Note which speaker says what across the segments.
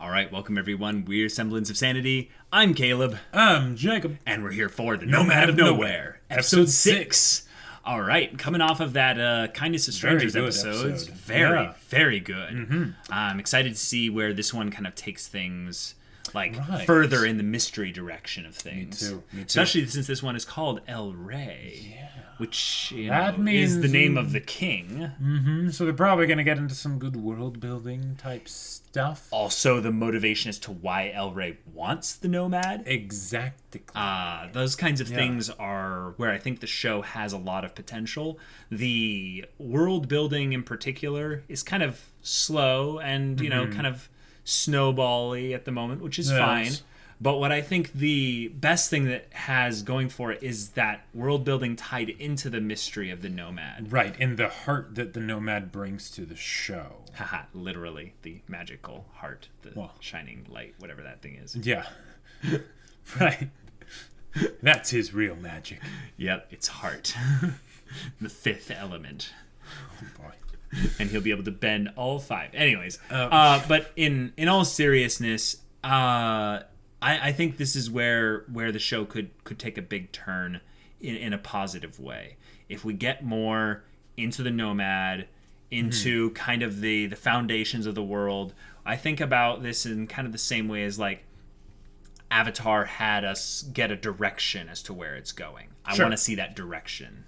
Speaker 1: All right, welcome everyone. We're Semblance of Sanity. I'm Caleb.
Speaker 2: I'm Jacob.
Speaker 1: And we're here for the Nomad of Nowhere, episode 6. All right, coming off of that Kindness of Strangers episodes. Very good.
Speaker 2: Mm-hmm.
Speaker 1: I'm excited to see where this one kind of takes things further in the mystery direction of things.
Speaker 2: Me too.
Speaker 1: Especially since this one is called RWBY.
Speaker 2: Yeah.
Speaker 1: Which
Speaker 2: That means
Speaker 1: is the name of the king.
Speaker 2: Mm-hmm. So they're probably going to get into some good world building type stuff.
Speaker 1: Also, the motivation as to why RWBY wants the Nomad.
Speaker 2: Exactly.
Speaker 1: Those kinds of things are where I think the show has a lot of potential. The world building in particular is kind of slow and, kind of snowball-y at the moment, which is fine. But what I think the best thing that has going for it is that world building tied into the mystery of the Nomad.
Speaker 2: Right, in the heart that the Nomad brings to the show.
Speaker 1: Haha, literally, the magical heart, the shining light, whatever that thing is.
Speaker 2: Yeah. Right. That's his real magic.
Speaker 1: Yep, it's heart. The fifth element.
Speaker 2: Oh, boy.
Speaker 1: And he'll be able to bend all 5. Anyways, but in all seriousness, I think this is where the show could take a big turn in a positive way. If we get more into the Nomad, into kind of the foundations of the world, I think about this in kind of the same way as like Avatar had us get a direction as to where it's going. I want to see that direction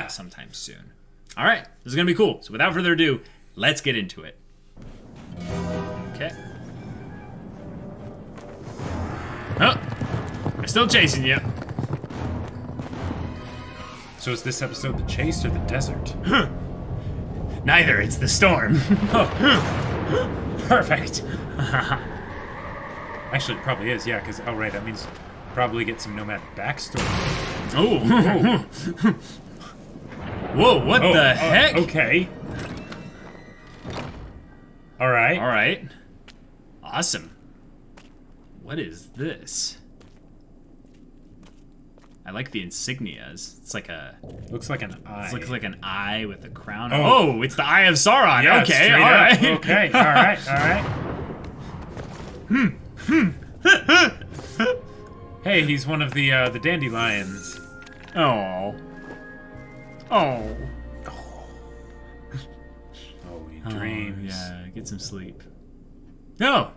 Speaker 1: sometime soon. All right, this is going to be cool. So without further ado, let's get into it. Okay. Oh, we're still chasing you.
Speaker 2: So is this episode the chase or the desert?
Speaker 1: Neither, it's the storm.
Speaker 2: Perfect. Actually, it probably is, yeah, because, that means probably get some Nomad backstory.
Speaker 1: Oh. Whoa, what the heck?
Speaker 2: Okay. All right.
Speaker 1: Awesome. What is this? I like the insignias. It's like a...
Speaker 2: Looks like an eye.
Speaker 1: It looks like an eye with a crown. Oh, it's the Eye of Sauron.
Speaker 2: Yeah,
Speaker 1: okay, all right.
Speaker 2: Okay, all right. Hey, he's one of the dandelions.
Speaker 1: Oh,
Speaker 2: he dreams.
Speaker 1: Yeah, get some sleep. No.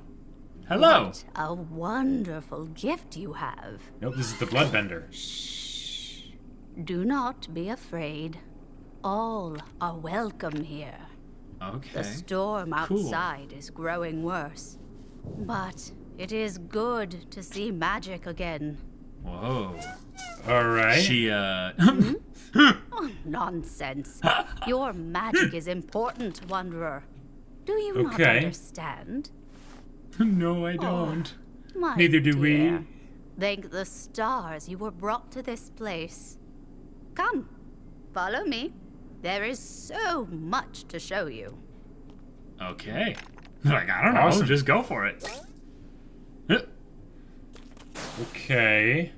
Speaker 1: Hello.
Speaker 3: What a wonderful gift you have.
Speaker 2: Nope, this is the bloodbender.
Speaker 3: Shh. Do not be afraid. All are welcome here.
Speaker 1: Okay.
Speaker 3: The storm outside is growing worse. But it is good to see magic again.
Speaker 1: Whoa.
Speaker 2: All right.
Speaker 1: She,
Speaker 3: Oh, nonsense. Your magic is important, Wanderer. Do you not understand?
Speaker 1: No, I don't.
Speaker 3: My
Speaker 2: Neither do
Speaker 3: dear,
Speaker 2: we.
Speaker 3: Thank the stars you were brought to this place. Come, follow me. There is so much to show you.
Speaker 1: Okay. I don't know.
Speaker 2: Awesome.
Speaker 1: Just go for it.
Speaker 2: Okay.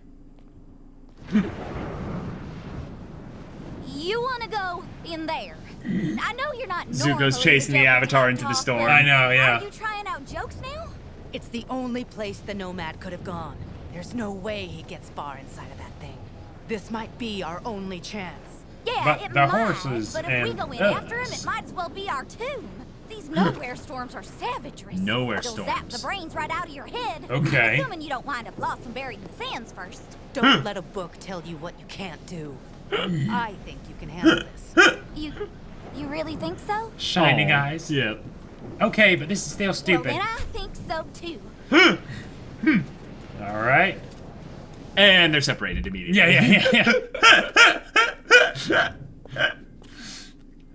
Speaker 4: You want to go in there? I know you're not
Speaker 1: Zuko's chasing the Avatar into the storm.
Speaker 2: I know, yeah.
Speaker 4: Are you trying out jokes now?
Speaker 5: It's the only place the Nomad could have gone. There's no way he gets far inside of that thing. This might be our only chance.
Speaker 4: Yeah,
Speaker 2: But
Speaker 4: it
Speaker 2: the
Speaker 4: might,
Speaker 2: horses
Speaker 4: but if we
Speaker 2: and
Speaker 4: go in after him,
Speaker 2: us.
Speaker 4: it might as well be our tomb. These nowhere storms are savagery.
Speaker 1: Nowhere
Speaker 4: They'll zap
Speaker 1: storms.
Speaker 4: the brains right out of your head.
Speaker 2: Okay.
Speaker 4: Assuming you don't wind up lost and buried in the sands first.
Speaker 5: Don't let a book tell you what you can't do. I think you can handle this.
Speaker 4: You really think so?
Speaker 2: Shining eyes.
Speaker 1: Yep.
Speaker 2: Okay, but this is still stupid.
Speaker 4: Well, then I think so too.
Speaker 2: All right.
Speaker 1: And they're separated immediately.
Speaker 2: Yeah.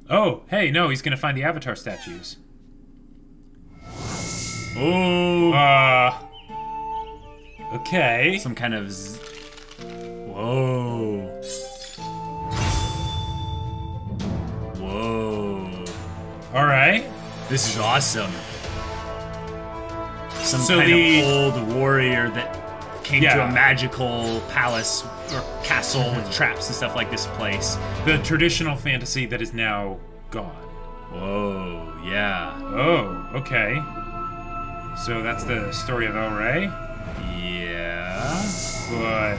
Speaker 2: Oh, hey, no, he's gonna find the Avatar statues.
Speaker 1: Oh.
Speaker 2: Okay.
Speaker 1: Some kind of... Whoa.
Speaker 2: All right.
Speaker 1: This is awesome. Some
Speaker 2: So
Speaker 1: kind
Speaker 2: the-
Speaker 1: of old warrior that came to a magical palace or castle with traps and stuff like this place.
Speaker 2: The traditional fantasy that is now gone.
Speaker 1: Whoa, yeah.
Speaker 2: Oh, okay. So that's the story of El Rey?
Speaker 1: Yeah.
Speaker 2: But...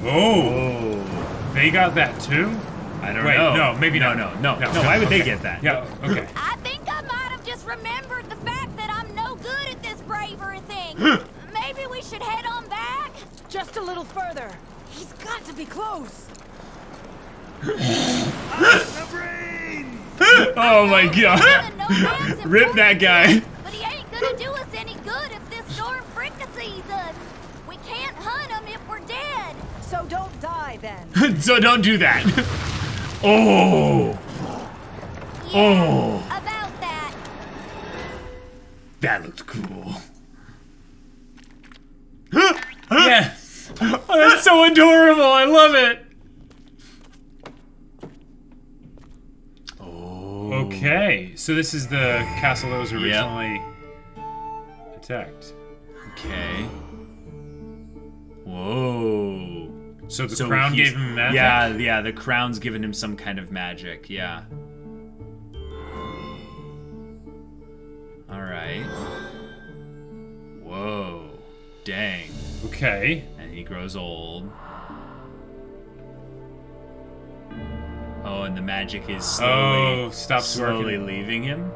Speaker 2: Oh! They got that too?
Speaker 1: I don't
Speaker 2: Wait,
Speaker 1: know.
Speaker 2: no, maybe
Speaker 1: no,
Speaker 2: not.
Speaker 1: No, why would they get that?
Speaker 2: Yeah, okay.
Speaker 4: I think I might have just remembered the fact that I'm no good at this bravery thing. Maybe we should head on back?
Speaker 5: Just a little further. He's got to be close.
Speaker 1: Oh my god. Rip that guy.
Speaker 4: But he ain't gonna do us any good if this storm fricassees us. We can't hunt him if we're dead.
Speaker 5: So don't die then.
Speaker 1: So don't do that. Oh.
Speaker 4: Yeah, about that.
Speaker 1: That looked cool.
Speaker 2: Yes!
Speaker 1: Oh, that's so adorable. I love it. Oh.
Speaker 2: Okay, so this is the castle that was originally attacked.
Speaker 1: Okay. Whoa.
Speaker 2: So the crown gave him magic?
Speaker 1: Yeah, the crown's given him some kind of magic, yeah. Alright. Whoa. Dang.
Speaker 2: Okay.
Speaker 1: And he grows old. Oh, and the magic is slowly leaving him.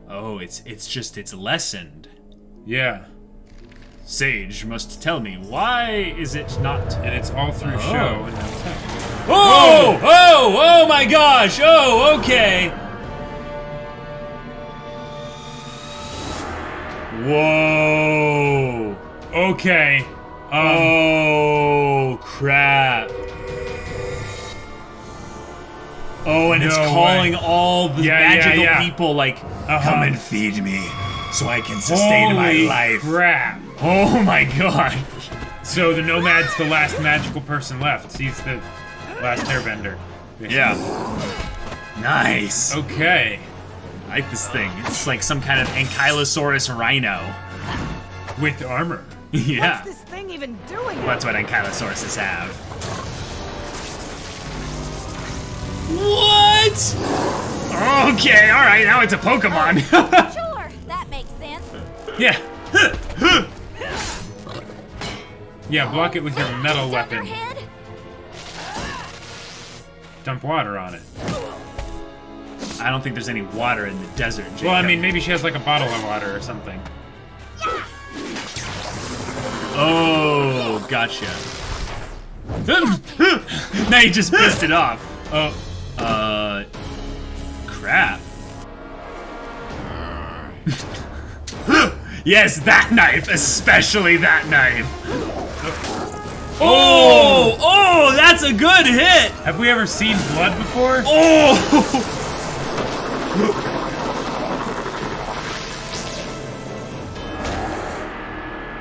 Speaker 1: Oh, it's lessened.
Speaker 2: Yeah.
Speaker 1: Sage must tell me, why is it not?
Speaker 2: And it's all through show and not text.
Speaker 1: Oh my gosh! Oh, okay. Whoa.
Speaker 2: Okay.
Speaker 1: Oh, crap. Oh, and it's calling all the magical people, like, come and feed me so I can sustain my life.
Speaker 2: Crap.
Speaker 1: Oh my god.
Speaker 2: So the Nomad's the last magical person left. He's the last airbender.
Speaker 1: Yeah. Nice.
Speaker 2: Okay.
Speaker 1: I like this thing. It's like some kind of ankylosaurus rhino.
Speaker 2: With armor.
Speaker 1: Yeah.
Speaker 5: What's this thing even doing?
Speaker 1: Well, that's what ankylosauruses have. What? Okay, alright, now it's a Pokemon.
Speaker 4: Sure, that makes sense.
Speaker 2: Yeah. Yeah, block it with your metal weapon.
Speaker 4: Dunderhead?
Speaker 2: Dump water on it.
Speaker 1: I don't think there's any water in the desert, Jacob.
Speaker 2: Well, I mean, maybe she has like a bottle of water or something.
Speaker 1: Oh, gotcha. Now you just pissed it off. Oh, crap. Yes, that knife, especially that knife. Oh, that's a good hit.
Speaker 2: Have we ever seen blood before?
Speaker 1: Oh.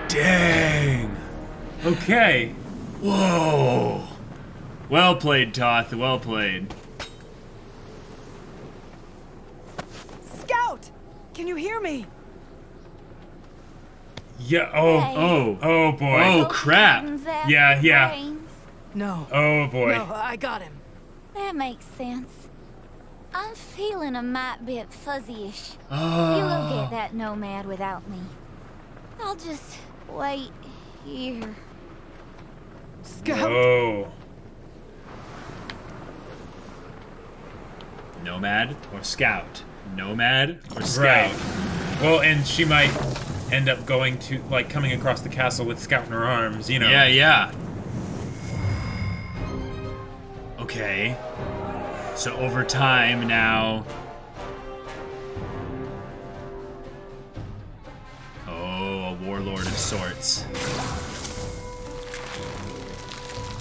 Speaker 1: Dang.
Speaker 2: Okay.
Speaker 1: Whoa. Well played, Toth. Well played.
Speaker 5: Scout! Can you hear me?
Speaker 2: Yeah.
Speaker 1: Oh
Speaker 2: boy.
Speaker 1: Oh, crap.
Speaker 2: Yeah.
Speaker 4: Brains.
Speaker 5: No.
Speaker 2: Oh boy.
Speaker 5: No, I got him.
Speaker 4: That makes sense. I'm feeling a mite bit fuzzy-ish.
Speaker 1: Oh.
Speaker 4: You go get that Nomad without me. I'll just wait here.
Speaker 5: Scout!
Speaker 2: Oh.
Speaker 1: Nomad or Scout? Nomad or Scout?
Speaker 2: Right. Well, and she might end up going to, like, coming across the castle with Scout in her arms, you know.
Speaker 1: Yeah. Okay. So over time now... Oh, a warlord of sorts.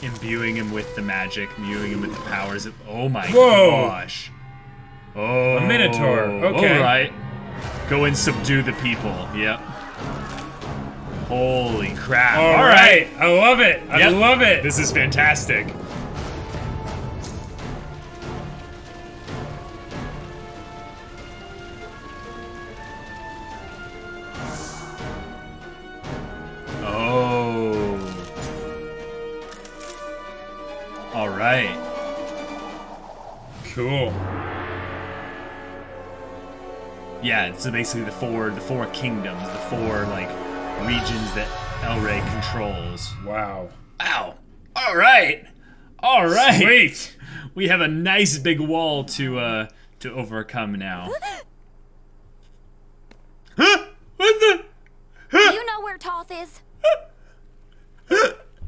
Speaker 1: Imbuing him with the magic, imbuing him with the powers of... Oh my gosh. Oh.
Speaker 2: A Minotaur. Okay.
Speaker 1: Alright. Go and subdue the people. Yep. Holy crap.
Speaker 2: All right. I love it. I
Speaker 1: Yep.
Speaker 2: love it.
Speaker 1: This is fantastic. Oh. All right.
Speaker 2: Cool.
Speaker 1: Yeah, so basically the four kingdoms, the four like regions that LRWBY controls.
Speaker 2: Wow.
Speaker 1: Wow. All right.
Speaker 2: Sweet.
Speaker 1: We have a nice big wall to overcome now. Huh? What the?
Speaker 4: Do you know where Toth is?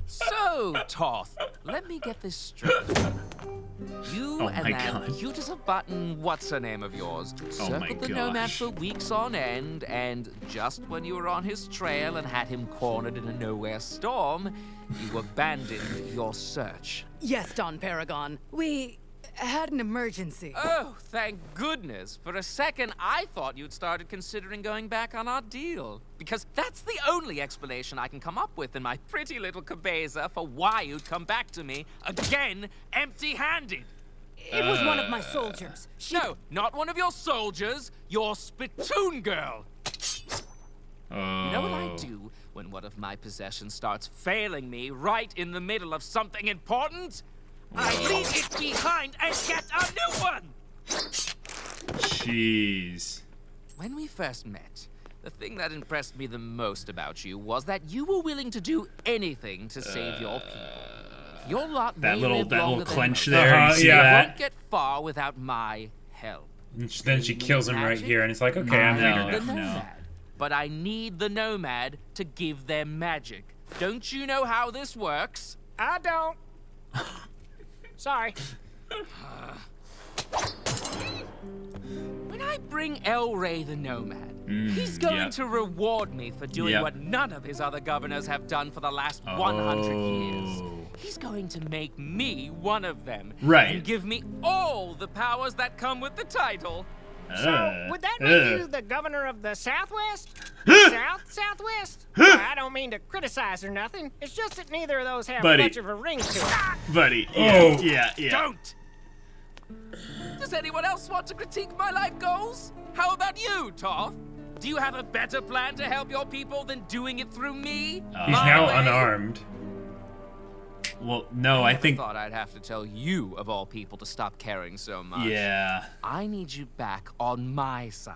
Speaker 6: So, Toth, let me get this straight. You
Speaker 1: Oh
Speaker 6: and
Speaker 1: my
Speaker 6: that
Speaker 1: God.
Speaker 6: cute as a button what's-her-name of yours
Speaker 1: Oh my
Speaker 6: circled the Nomad
Speaker 1: gosh.
Speaker 6: for weeks on end, and just when you were on his trail and had him cornered in a nowhere storm, you abandoned your search.
Speaker 5: Yes, Don Paragon. We had an emergency.
Speaker 6: Oh, thank goodness. For a second, I thought you'd started considering going back on our deal. Because that's the only explanation I can come up with in my pretty little cabeza for why you'd come back to me, again, empty-handed.
Speaker 5: It was one of my soldiers.
Speaker 6: No, not one of your soldiers, your spittoon girl.
Speaker 1: Oh.
Speaker 6: You know what I do when one of my possessions starts failing me right in the middle of something important? I leave it behind and get a new one!
Speaker 1: Jeez.
Speaker 6: When we first met, the thing that impressed me the most about you was that you were willing to do anything to save your people. Your lot
Speaker 1: That
Speaker 6: may
Speaker 1: little
Speaker 6: live longer than
Speaker 1: clench
Speaker 6: most.
Speaker 1: there. You see
Speaker 2: yeah.
Speaker 6: You
Speaker 1: that?
Speaker 6: won't get far without my help.
Speaker 2: And then she kills him right
Speaker 6: Magic?
Speaker 2: here, and it's like, okay, I'm
Speaker 1: No.
Speaker 2: leader
Speaker 6: The
Speaker 2: now.
Speaker 6: Nomad. But I need the Nomad to give them magic. Don't you know how this works?
Speaker 7: I don't. Sorry.
Speaker 6: When I bring LRWBY the Nomad, he's going
Speaker 1: yep.
Speaker 6: to reward me for doing
Speaker 1: Yep.
Speaker 6: what none of his other governors have done for the last 100 years.
Speaker 1: Oh.
Speaker 6: He's going to make me one of them.
Speaker 1: Right.
Speaker 6: And give me all the powers that come with the title.
Speaker 7: So, would that make you the governor of the Southwest? Southwest? I don't mean to criticize or nothing. It's just that neither of those have
Speaker 1: Buddy.
Speaker 7: much of a ring to it.
Speaker 1: Buddy.
Speaker 2: Oh.
Speaker 1: Yeah.
Speaker 6: Don't! Does anyone else want to critique my life goals? How about you, Toth? Do you have a better plan to help your people than doing it through me?
Speaker 2: He's
Speaker 6: My
Speaker 2: now
Speaker 6: way?
Speaker 2: unarmed.
Speaker 1: Well, no, I
Speaker 6: never
Speaker 1: think.
Speaker 6: thought I'd have to tell you, of all people, to stop caring so much.
Speaker 1: Yeah.
Speaker 6: I need you back on my side.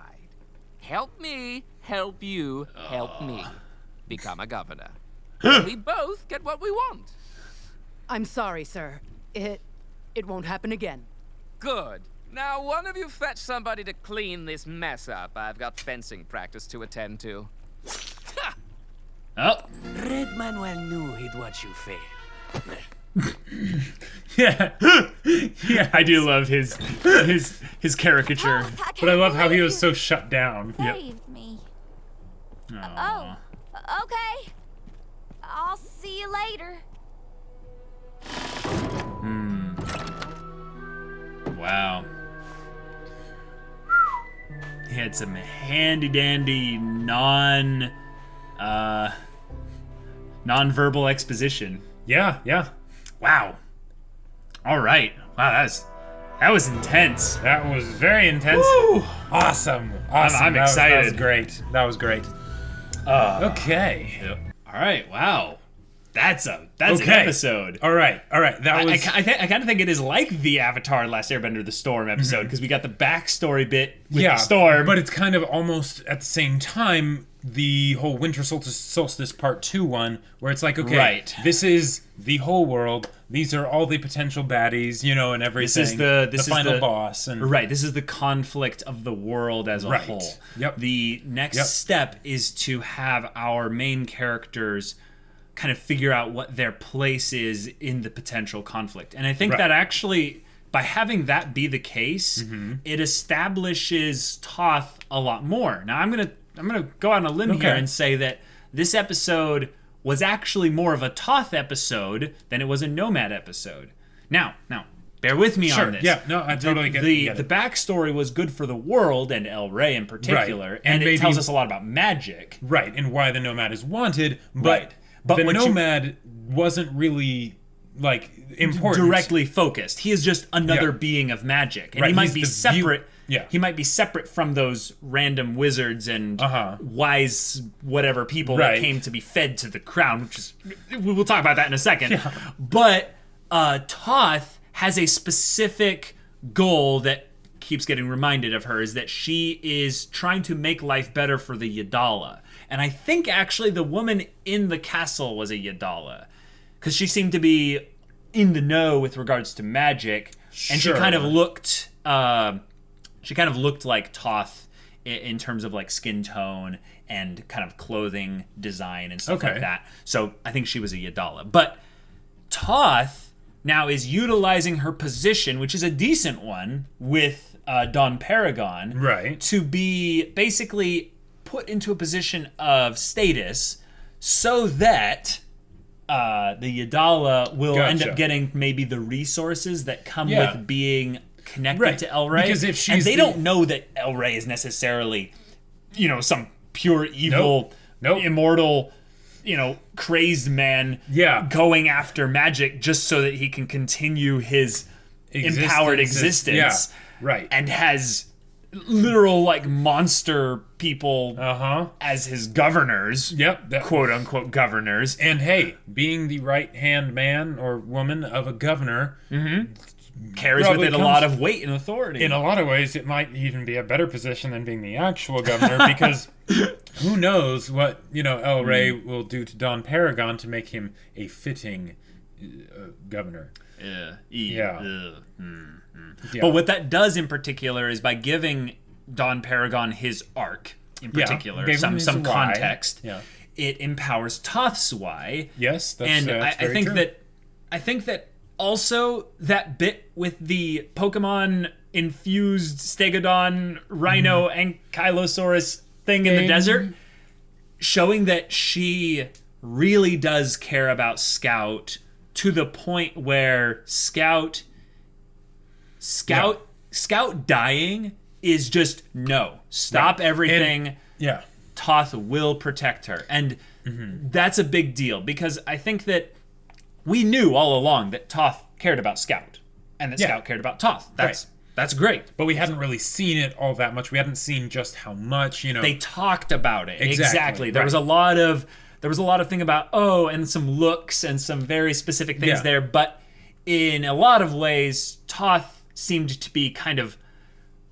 Speaker 6: Help me, help you, help me. Become a governor. We both get what we want.
Speaker 5: I'm sorry, sir. It won't happen again.
Speaker 6: Good. Now, one of you fetch somebody to clean this mess up. I've got fencing practice to attend to.
Speaker 1: Oh.
Speaker 8: Red Manuel knew he'd watch you fail.
Speaker 2: Yeah. Yeah.
Speaker 1: I do love his caricature.
Speaker 2: But I love how he was so shut down.
Speaker 4: Saved me.
Speaker 1: Aw.
Speaker 4: Oh, okay. I'll see you later.
Speaker 1: Wow. He had some handy-dandy non-verbal exposition.
Speaker 2: Yeah, yeah.
Speaker 1: Wow. All right. Wow, that was intense.
Speaker 2: That was very intense.
Speaker 1: Woo!
Speaker 2: Awesome.
Speaker 1: I'm
Speaker 2: That was
Speaker 1: excited.
Speaker 2: great. That was great. Okay.
Speaker 1: Yep. All right. Wow. That's an
Speaker 2: Okay.
Speaker 1: episode.
Speaker 2: All right. That was.
Speaker 1: I kind of think it is like the Avatar Last Airbender the Storm episode because we got the backstory bit with the storm.
Speaker 2: But it's kind of almost at the same time the whole Winter Solstice Part 2 one, where it's like, okay,
Speaker 1: Right.
Speaker 2: this is the whole world. These are all the potential baddies, and everything.
Speaker 1: This is the
Speaker 2: final boss, and
Speaker 1: right. This is the conflict of the world as a
Speaker 2: Right.
Speaker 1: whole.
Speaker 2: Yep.
Speaker 1: The next
Speaker 2: Yep.
Speaker 1: step is to have our main characters kind of figure out what their place is in the potential conflict, and I think
Speaker 2: Right.
Speaker 1: that actually, by having that be the case, it establishes Toth a lot more. Now, I'm gonna go on a limb here
Speaker 2: Okay.
Speaker 1: and say that this episode was actually more of a Toth episode than it was a Nomad episode. Now, bear with me
Speaker 2: Sure,
Speaker 1: on this.
Speaker 2: yeah, no, I totally get
Speaker 1: the
Speaker 2: it.
Speaker 1: backstory was good for the world and LRWBY in particular,
Speaker 2: Right.
Speaker 1: and
Speaker 2: And
Speaker 1: it
Speaker 2: maybe-
Speaker 1: tells us a lot about magic.
Speaker 2: right, and why the Nomad is wanted, but
Speaker 1: Right. But
Speaker 2: the
Speaker 1: what you-
Speaker 2: Nomad wasn't really important.
Speaker 1: Directly focused. He is just another
Speaker 2: Yeah.
Speaker 1: being of magic, and
Speaker 2: Right,
Speaker 1: he might
Speaker 2: he's
Speaker 1: be
Speaker 2: the
Speaker 1: separate.
Speaker 2: yeah.
Speaker 1: He might be separate from those random wizards and wise whatever people
Speaker 2: Right.
Speaker 1: that came to be fed to the crown. Which is, we'll talk about that in a second. But Toth has a specific goal that keeps getting reminded of her is that she is trying to make life better for the Yadala. And I think actually the woman in the castle was a Yadala, because she seemed to be in the know with regards to magic, and she kind of looked like Toth in terms of like skin tone and kind of clothing design and stuff like that. So I think she was a Yadala. But Toth now is utilizing her position, which is a decent one, with Don Paragon,
Speaker 2: right,
Speaker 1: to be basically put into a position of status so that the Yadala will end up getting maybe the resources that come with being connected to El Rey.
Speaker 2: Because if she's
Speaker 1: and they don't know that El Rey is necessarily, some pure evil, immortal, crazed man going after magic just so that he can continue his empowered existence.
Speaker 2: Yeah, right.
Speaker 1: And has literal like monster people as his governors.
Speaker 2: Yep.
Speaker 1: Quote unquote governors.
Speaker 2: And hey, being the right hand man or woman of a governor
Speaker 1: carries with it a lot of weight and authority.
Speaker 2: In a lot of ways, it might even be a better position than being the actual governor, because who knows what El Rey will do to Don Paragon to make him a fitting governor.
Speaker 1: Yeah. But what that does in particular is by giving Don Paragon his arc in particular, some context, it empowers Toth's why.
Speaker 2: Yes, that's
Speaker 1: I think
Speaker 2: true.
Speaker 1: I think that also that bit with the Pokemon infused Stegodon Rhino Ankylosaurus thing in the desert, showing that she really does care about Scout to the point where Scout dying is just no. Stop everything.
Speaker 2: And,
Speaker 1: Toth will protect her. And that's a big deal, because I think that we knew all along that Toth cared about Scout and that Scout cared about Toth. That's great.
Speaker 2: But we hadn't really seen it all that much. We hadn't seen just how much,
Speaker 1: They talked about it.
Speaker 2: Exactly.
Speaker 1: There was a lot of thing about and some looks and some very specific things there, but in a lot of ways Toth seemed to be kind of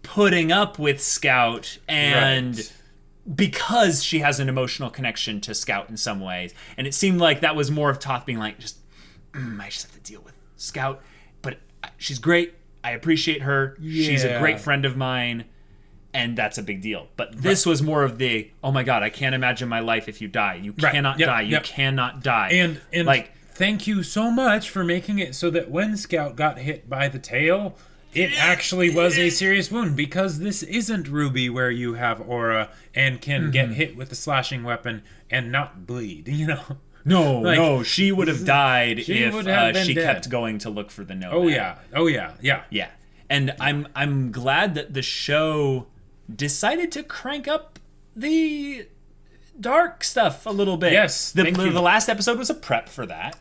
Speaker 1: putting up with Scout, and because she has an emotional connection to Scout in some ways, and it seemed like that was more of Toth being like, I just have to deal with Scout, but she's great, I appreciate her, she's a great friend of mine, and that's a big deal. But this was more of the, oh my god, I can't imagine my life if you die. You cannot die. You cannot die.
Speaker 2: And
Speaker 1: like,
Speaker 2: thank you so much for making it so that when Scout got hit by the tail, it actually was a serious wound, because this isn't RWBY where you have aura and can get hit with a slashing weapon and not bleed,
Speaker 1: No, she would have died if she kept going to look for the Nomad.
Speaker 2: Oh yeah.
Speaker 1: And I'm glad that the show decided to crank up the dark stuff a little bit.
Speaker 2: Yes,
Speaker 1: the last episode was a prep for that.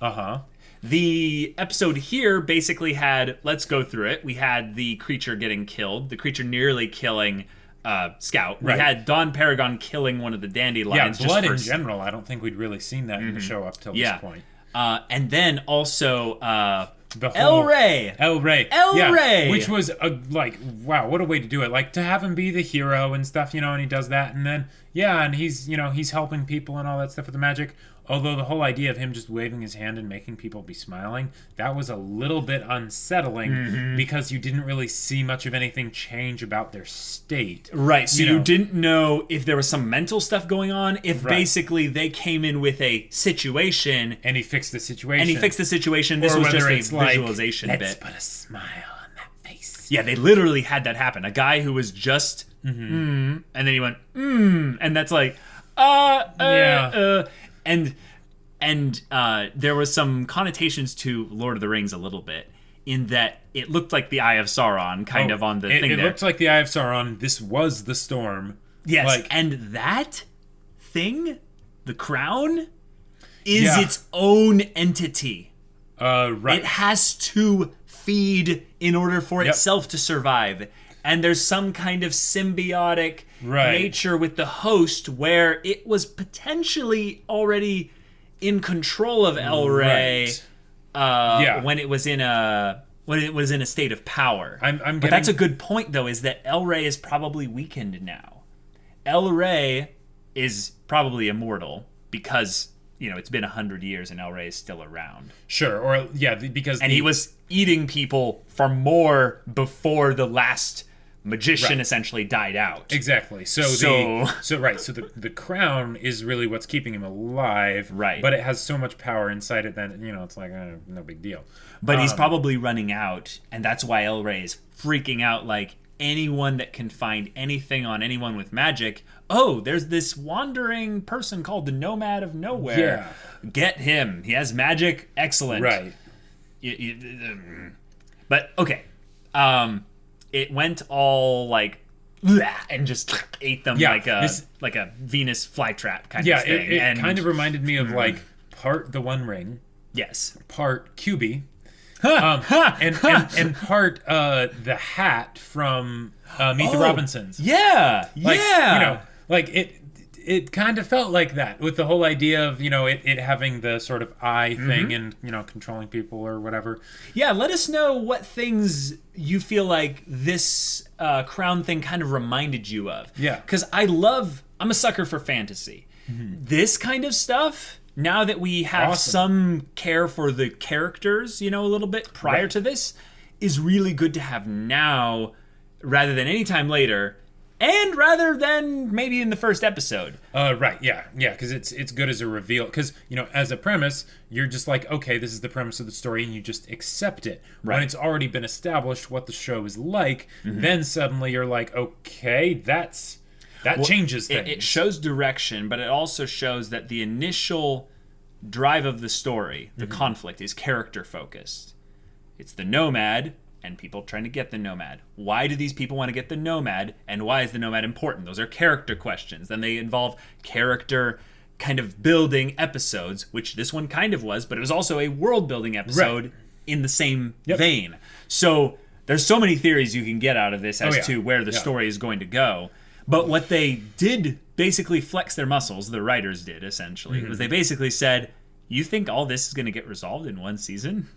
Speaker 1: The episode here basically had, let's go through it. We had the creature getting killed, the creature nearly killing Scout. We had Don Paragon killing one of the dandelions.
Speaker 2: Yeah, blood in general. I don't think we'd really seen that in the show up till this point.
Speaker 1: And then also El Rey.
Speaker 2: El Rey. Which was wow, what a way to do it. Like, to have him be the hero and stuff, and he does that, and then and he's helping people and all that stuff with the magic. Although the whole idea of him just waving his hand and making people be smiling, that was a little bit unsettling, because you didn't really see much of anything change about their state.
Speaker 1: Right, so you didn't know if there was some mental stuff going on, if basically they came in with a situation.
Speaker 2: And he fixed the situation.
Speaker 1: This was just a visualization bit.
Speaker 2: Let's put a smile on that face.
Speaker 1: Yeah, they literally had that happen. A guy who was just, and then he went, and that's like, And there was some connotations to Lord of the Rings a little bit, in that it looked like the Eye of Sauron kind of on the thing there.
Speaker 2: It looked like the Eye of Sauron. This was the storm.
Speaker 1: Yes, and that thing, the crown, is its own entity.
Speaker 2: Right.
Speaker 1: It has to feed in order for itself to survive. And there's some kind of symbiotic nature with the host where it was potentially already in control of El Rey when it was in a when it was in a state of power.
Speaker 2: But
Speaker 1: that's a good point, though, is that El Rey is probably weakened now. El Rey is probably immortal because, it's been 100 years and El Rey is still around.
Speaker 2: Sure, or, because...
Speaker 1: And he was eating people for more before the last magician essentially died out.
Speaker 2: Exactly. So the crown is really what's keeping him alive.
Speaker 1: Right.
Speaker 2: But it has so much power inside it that, it's like, no big deal.
Speaker 1: But he's probably running out, and that's why El Rey is freaking out, like, anyone that can find anything on anyone with magic. Oh, there's this wandering person called the Nomad of Nowhere.
Speaker 2: Yeah.
Speaker 1: Get him. He has magic. Excellent.
Speaker 2: Right.
Speaker 1: But, okay. It went all, like, and just ate them like a Venus flytrap kind of thing.
Speaker 2: Yeah, it kind of reminded me of, like, part the One Ring.
Speaker 1: Yes.
Speaker 2: Part QB. And part the hat from Meet the Robinsons.
Speaker 1: Yeah,
Speaker 2: It kind of felt like that with the whole idea of it having the sort of eye thing and controlling people or whatever.
Speaker 1: Yeah, let us know what things you feel like this crown thing kind of reminded you of.
Speaker 2: Yeah,
Speaker 1: because I'm a sucker for fantasy. This kind of stuff. Now that we have some care for the characters, a little bit prior to this, is really good to have now rather than any time later, and rather than maybe in the first episode.
Speaker 2: Right, yeah, because it's good as a reveal. Because, as a premise, you're just like, okay, this is the premise of the story, and you just accept it. Right. When it's already been established what the show is like, then suddenly you're like, okay, that changes things.
Speaker 1: It shows direction, but it also shows that the initial drive of the story, the conflict, is character-focused. It's the Nomad and people trying to get the Nomad. Why do these people want to get the Nomad, and why is the Nomad important? Those are character questions. Then they involve character kind of building episodes, which this one kind of was, but it was also a world-building episode in the same vein. So there's so many theories you can get out of this as to where the story is going to go. But what they did basically flex their muscles, the writers did essentially, was they basically said, you think all this is going to get resolved in one season?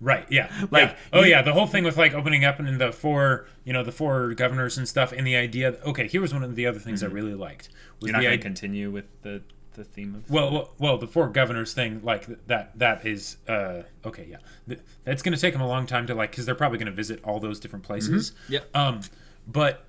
Speaker 2: Right, yeah. The whole thing with like opening up and the four governors and stuff, and the idea, here was one of the other things I really liked. Was
Speaker 1: You're not going to continue with the theme of...
Speaker 2: Well, the four governors thing, like, that is, that's going to take them a long time to, like, because they're probably going to visit all those different places. But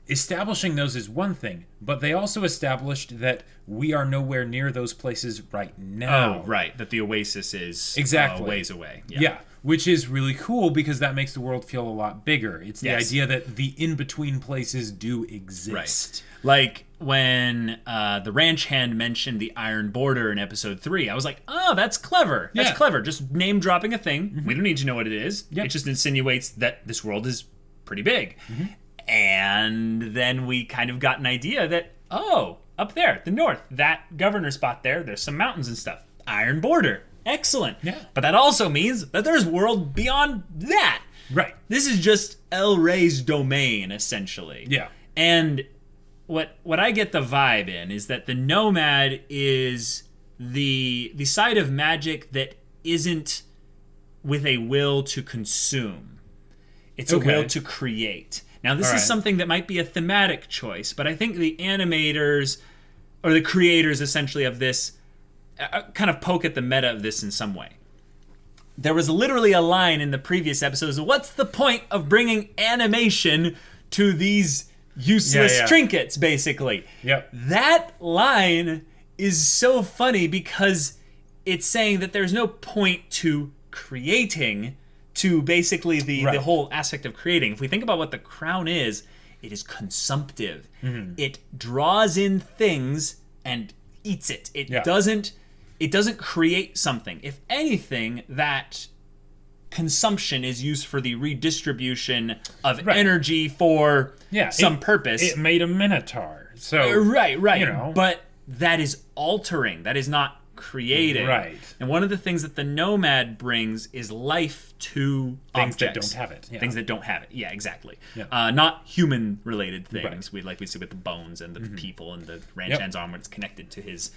Speaker 2: establishing those is one thing, but they also established that we are nowhere near those places right now.
Speaker 1: Oh, right. That the Oasis is ways away.
Speaker 2: Yeah, which is really cool because that makes the world feel a lot bigger. It's the idea that the in-between places do exist.
Speaker 1: Right. Like when the ranch hand mentioned the Iron Border in episode 3, I was like, oh, that's clever. That's clever. Just name-dropping a thing. We don't need to know what it is. It just insinuates that this world is pretty big. And then we kind of got an idea that, up there, the north, that governor spot there's some mountains and stuff. Iron Border. Excellent. Yeah. But that also means that there's world beyond that.
Speaker 2: Right.
Speaker 1: This is just El Rey's domain, essentially.
Speaker 2: Yeah.
Speaker 1: And what I get the vibe in is that the Nomad is the side of magic that isn't with a will to consume. It's a will to create. Now, this is something that might be a thematic choice, but I think the animators, or the creators, essentially, of this, kind of poke at the meta of this in some way. There was literally a line in the previous episodes, what's the point of bringing animation to these useless trinkets, basically?
Speaker 2: Yep.
Speaker 1: That line is so funny because it's saying that there's no point to creating, to basically the whole aspect of creating. If we think about what the crown is, it is consumptive. It draws in things and eats it. It doesn't create something. If anything, that consumption is used for the redistribution of energy for some purpose.
Speaker 2: It made a minotaur. So
Speaker 1: right. But that is altering. That is not creating.
Speaker 2: Right.
Speaker 1: And one of the things that the Nomad brings is life to
Speaker 2: things
Speaker 1: objects.
Speaker 2: that don't have it.
Speaker 1: Things that don't have it. Yeah, exactly. Not human related things. We see with the bones and the people and the ranch hand's arm when it's connected to his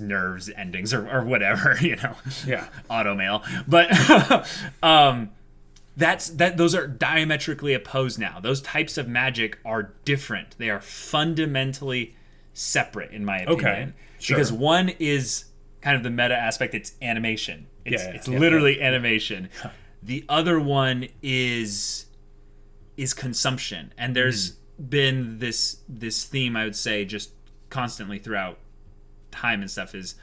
Speaker 1: nerves endings or whatever, automail. But those are diametrically opposed now. Those types of magic are different. They are fundamentally separate, in my opinion.
Speaker 2: Okay, sure.
Speaker 1: Because one is kind of the meta aspect. It's animation. It's literally animation. The other one is consumption, and there's been this theme, I would say, just constantly throughout time and stuff, is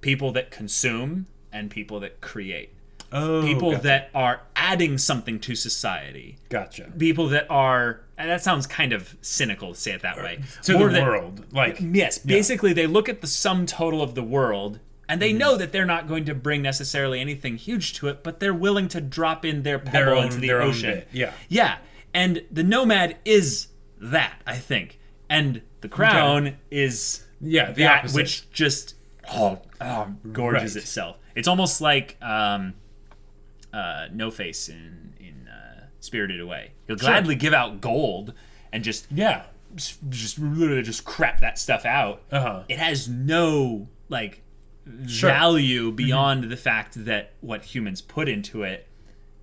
Speaker 1: people that consume and people that create. People that are adding something to society.
Speaker 2: Gotcha.
Speaker 1: People that are, and that sounds kind of cynical to say it that way.
Speaker 2: To the world. Like,
Speaker 1: yes, basically they look at the sum total of the world, and they know that they're not going to bring necessarily anything huge to it, but they're willing to drop in their pebble into the ocean. Yeah. And the Nomad is that, I think. And the Crown is
Speaker 2: the opposite.
Speaker 1: Which just gorgeous itself. It's almost like No Face in Spirited Away. He'll gladly give out gold and just literally just crap that stuff out. It has no value beyond the fact that what humans put into it,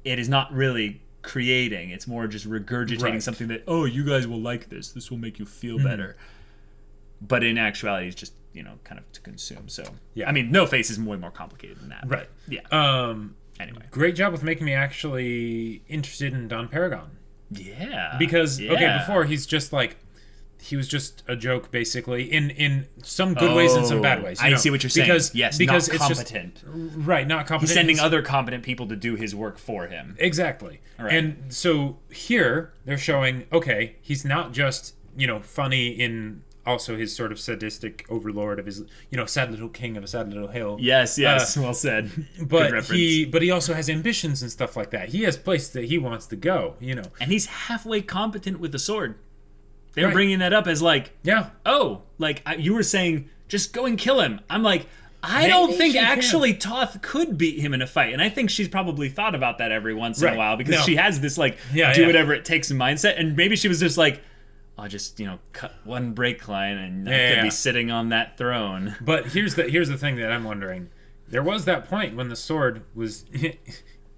Speaker 1: it is not really creating. It's more just regurgitating something that, you guys will like this. This will make you feel better. But in actuality, it's just, kind of to consume. So, I mean, No Face is way more complicated than that.
Speaker 2: Right.
Speaker 1: Yeah. Anyway.
Speaker 2: Great job with making me actually interested in Don Paragon.
Speaker 1: Yeah.
Speaker 2: Because, before he was just a joke, basically, in some good ways and some bad ways.
Speaker 1: I see what you're saying.
Speaker 2: Because
Speaker 1: not competent.
Speaker 2: It's just, not competent.
Speaker 1: He's sending other competent people to do his work for him.
Speaker 2: Exactly.
Speaker 1: Right.
Speaker 2: And so here, they're showing, he's not just, funny in also his sort of sadistic overlord of his, sad little king of a sad little hill.
Speaker 1: Yes, well said.
Speaker 2: But he also has ambitions and stuff like that. He has places that he wants to go,
Speaker 1: And he's halfway competent with the sword. They were bringing that up as you were saying, just go and kill him. I'm like, I don't think actually Toth could beat him in a fight. And I think she's probably thought about that every once in a while, because she has this do whatever it takes mindset. And maybe she was just like, I'll just, cut one brake line and I could be sitting on that throne.
Speaker 2: But here's the thing that I'm wondering. There was that point when the sword was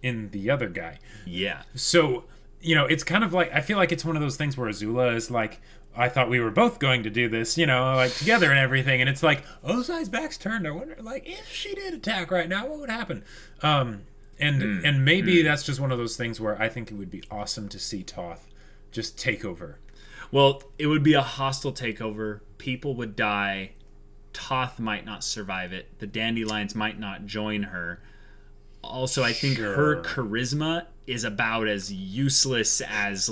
Speaker 2: in the other guy.
Speaker 1: Yeah.
Speaker 2: So, it's kind of like, I feel like it's one of those things where Azula is like, I thought we were both going to do this, together and everything. And it's like, Ozai's back's turned. I wonder, if she did attack right now, what would happen? And maybe that's just one of those things where I think it would be awesome to see Toth just take over.
Speaker 1: Well, it would be a hostile takeover. People would die. Toth might not survive it. The Dandelions might not join her. Also, I think her charisma is about as useless as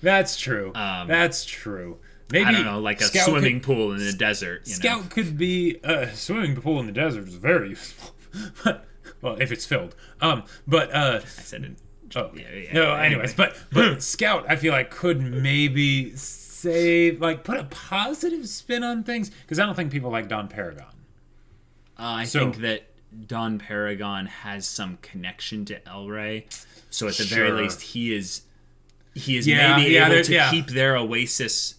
Speaker 2: That's true. That's true. Maybe,
Speaker 1: I don't know, a swimming pool in the desert.
Speaker 2: Scout could be a swimming pool in the desert is very useful. Well, if it's filled. I
Speaker 1: said it.
Speaker 2: No, anyways, but Scout, I feel like could maybe save, put a positive spin on things, because I don't think people like Don Paragon.
Speaker 1: I think that Don Paragon has some connection to Elray, so at the very least he is maybe able to keep their oasis,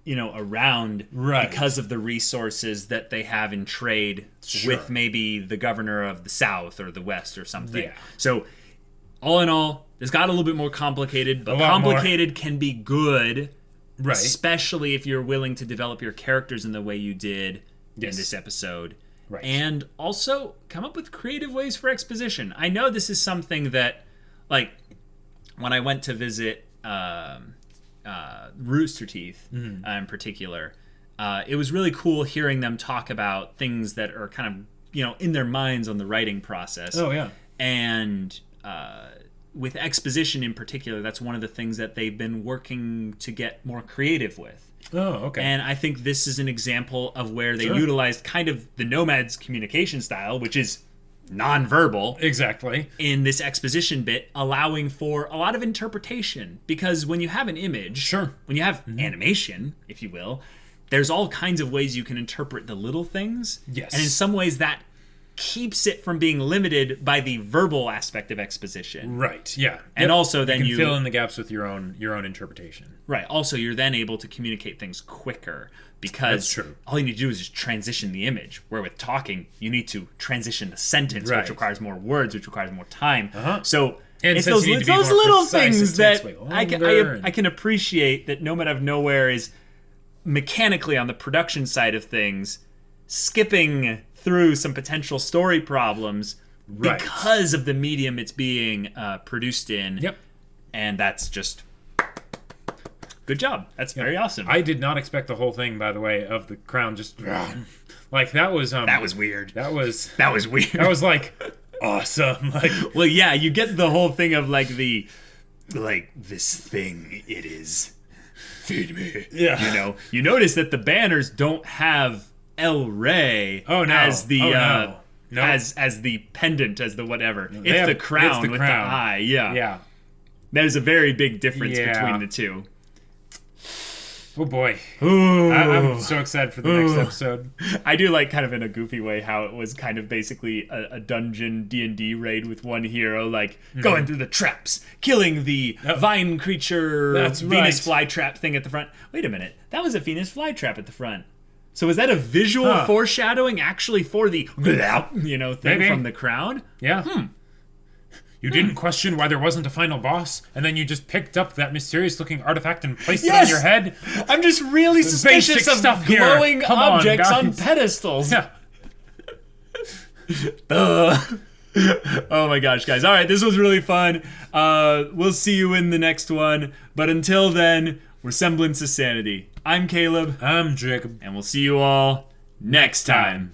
Speaker 1: around because of the resources that they have in trade with maybe the governor of the South or the West or something. Yeah. So all in all, this got a little bit more complicated, but complicated can be good, especially if you're willing to develop your characters in the way you did in this episode. Right. And also come up with creative ways for exposition. I know this is something that, when I went to visit Rooster Teeth in particular, it was really cool hearing them talk about things that are kind of, in their minds on the writing process.
Speaker 2: Oh, yeah.
Speaker 1: And with exposition in particular, that's one of the things that they've been working to get more creative with.
Speaker 2: Oh, okay.
Speaker 1: And I think this is an example of where they utilized kind of the Nomad's communication style, which is nonverbal.
Speaker 2: Exactly.
Speaker 1: In this exposition bit, allowing for a lot of interpretation. Because when you have an image, when you have animation, if you will, there's all kinds of ways you can interpret the little things.
Speaker 2: Yes.
Speaker 1: And in some ways that keeps it from being limited by the verbal aspect of exposition.
Speaker 2: Right, yeah.
Speaker 1: And also then
Speaker 2: you can fill in the gaps with your own interpretation.
Speaker 1: Right. Also, you're then able to communicate things quicker, because all you need to do is just transition the image, where with talking, you need to transition the sentence, which requires more words, which requires more time. So
Speaker 2: And
Speaker 1: it's
Speaker 2: since
Speaker 1: those,
Speaker 2: you need to be
Speaker 1: those
Speaker 2: more
Speaker 1: little
Speaker 2: precise,
Speaker 1: things
Speaker 2: it
Speaker 1: that
Speaker 2: takes way longer.
Speaker 1: I can appreciate that Nomad of Nowhere is mechanically on the production side of things, skipping through some potential story problems because of the medium it's being produced in.
Speaker 2: Yep.
Speaker 1: And that's just good job. That's very awesome.
Speaker 2: I did not expect the whole thing, by the way, of the crown just like that was
Speaker 1: weird.
Speaker 2: That was
Speaker 1: weird.
Speaker 2: That was like awesome. Like,
Speaker 1: well, yeah, you get the whole thing of like this thing it is. Feed me.
Speaker 2: Yeah.
Speaker 1: You know, you notice that the banners don't have El Rey as the as the pendant, as the whatever. It's the crown with the eye. Yeah.
Speaker 2: Yeah.
Speaker 1: There's a very big difference between the two.
Speaker 2: Oh boy. I'm so excited for the next episode.
Speaker 1: I do like, kind of in a goofy way, how it was kind of basically a dungeon D&D raid with one hero, like going through the traps, killing the vine creature, Venus flytrap thing at the front. Wait a minute, that was a Venus flytrap at the front. So is that a visual foreshadowing actually for the thing from the crown?
Speaker 2: Yeah. You didn't question why there wasn't a final boss, and then you just picked up that mysterious-looking artifact and placed it on your head?
Speaker 1: I'm just really suspicious of glowing objects on pedestals.
Speaker 2: Yeah.
Speaker 1: Oh my gosh, guys. All right, this was really fun. We'll see you in the next one. But until then, we're Semblance of Sanity. I'm Caleb.
Speaker 2: I'm Jacob.
Speaker 1: And we'll see you all next time.